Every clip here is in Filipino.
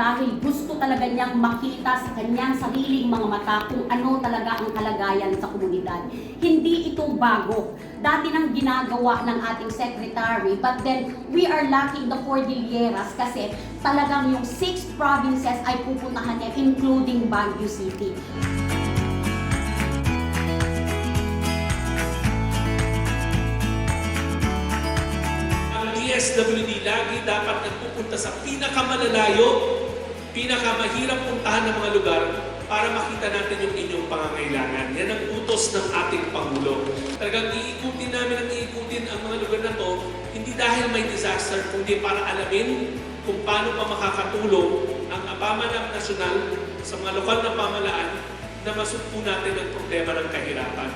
dahil gusto talaga niyang makita sa kanyang sariling mga mata kung ano talaga ang kalagayan sa komunidad. Hindi ito bago. Dati nang ginagawa ng ating secretary, but then we are lacking the Cordilleras kasi talagang yung 6 provinces ay pupuntahan niya, including Baguio City. DSWD lagi dapat nagpupunta sa pinakamalalayo, pinakamahirap puntahan ng mga lugar para makita natin yung inyong pangangailangan. Yan ang utos ng ating Pangulo. Talagang iikutin namin ang mga lugar na to, hindi dahil may disaster, kundi para alamin kung paano pa makakatulong ang pamahalaan nasyonal sa mga lokal na pamahalaan na masugpo natin ang problema ng kahirapan.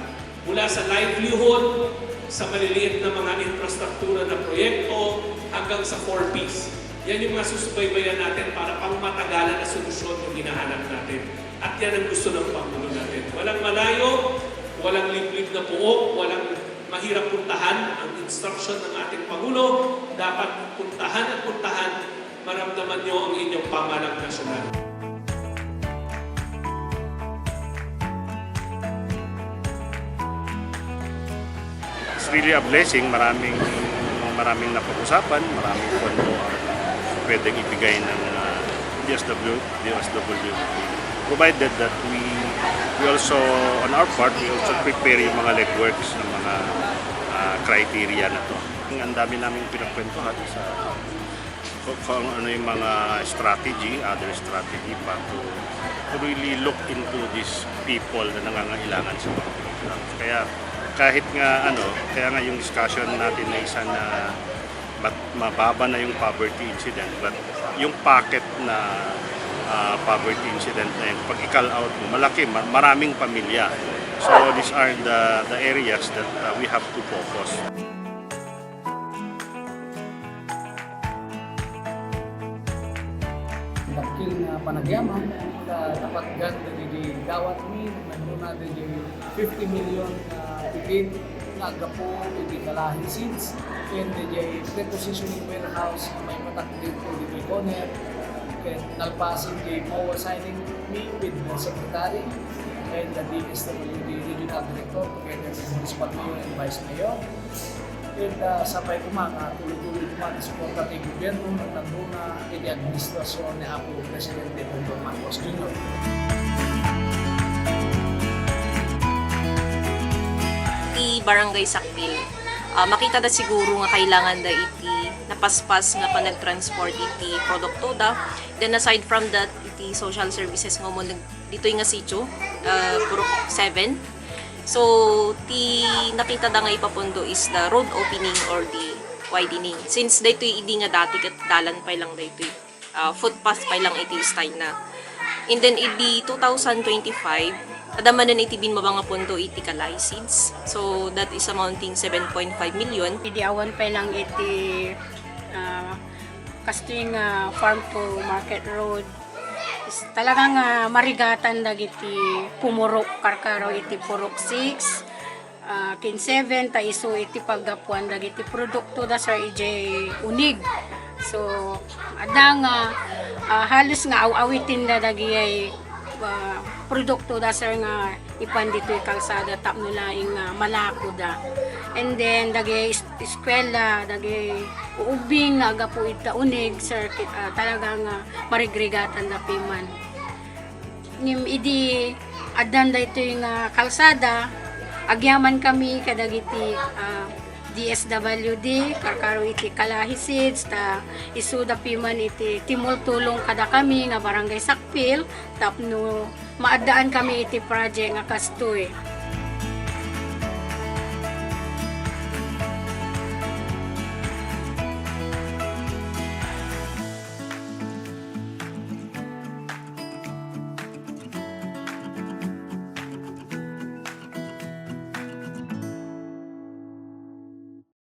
Mula sa livelihood, sa maliliit na mga infrastruktura na proyekto, hanggang sa 4Ps. Yan yung mga susubaybayan natin para pangmatagalan na solusyon yung hinahanap natin. At yan ang gusto ng Pangulo natin. Walang malayo, walang liblib na puok, walang mahirap puntahan. Ang instruction ng ating Pangulo, dapat puntahan at puntahan, maramdaman nyo ang inyong pamahalang nasyonal. It's really a blessing. Maraming napag-usapan, maraming pondo pwedeng ibigay ng DSWD. Provided that we also, on our part, we also prepare yung mga legworks ng mga criteria na to. Ang dami namin pinagkwentuhan sa kung ano yung mga strategy, other strategy pa to really look into these people na nangangailangan sa mga programs. Kaya kahit nga kaya nga yung discussion natin na isa na mababa na yung poverty incident, but yung packet na poverty incident na yung pag i-call out mo, malaki, maraming pamilya. So these are the areas that we have to focus. Dakil na panagyaman, dapat ganda di gawat mi, nagmuna di 50 million ticket na agapo di kalahin seeds, and di prepositioning warehouse na may matak dito di corner, and nalpasin di power signing me with the secretary and the DSWD regional director together with municipal mayor and vice mayor. And sabay kumanga, tuloy-tuloy kumanga suporta ng gobyerno ng nanduna at administrasyon ni Apo Presidente Bongbong Marcos Jr. Barangay Sakpil. Makita da siguro nga kailangan da iti napaspas nga panag-transport iti produkto da. Then aside from that, iti social services nga mo dito nga sitio, Purok 7. So, nakita da nga ipapundo is the road opening or the widening. Since dito hindi nga dati kat dalan pa lang dito, footpath pa lang iti style na. And then, iti 2025, adamanan iti bin mabanga pundo iti kalay seeds. So, that is amounting 7.5 million. Idi awan pa lang iti kasting farm to market road. Talagang marigatan dagiti pumurok karkaro iti purok 6, kin 7 ta iso iti paggapuan dagiti produkto da sa ij unig. So adang halos nga awitin da dagi produkto da sir nga ipan dito'y kalsada tapno laing malako da. And then dagi eskwela, dagi uubing nga agapo ita unig sir talagang marigrigatan da piman. Nim idi adan da ito'y kalsada agyaman kami kadagiti DSWD, karkaro iti kalahisid, ta isuda piman iti timol tulong kada kami nga barangay Sakpil, tapno maadaan kami iti project nga kastoy.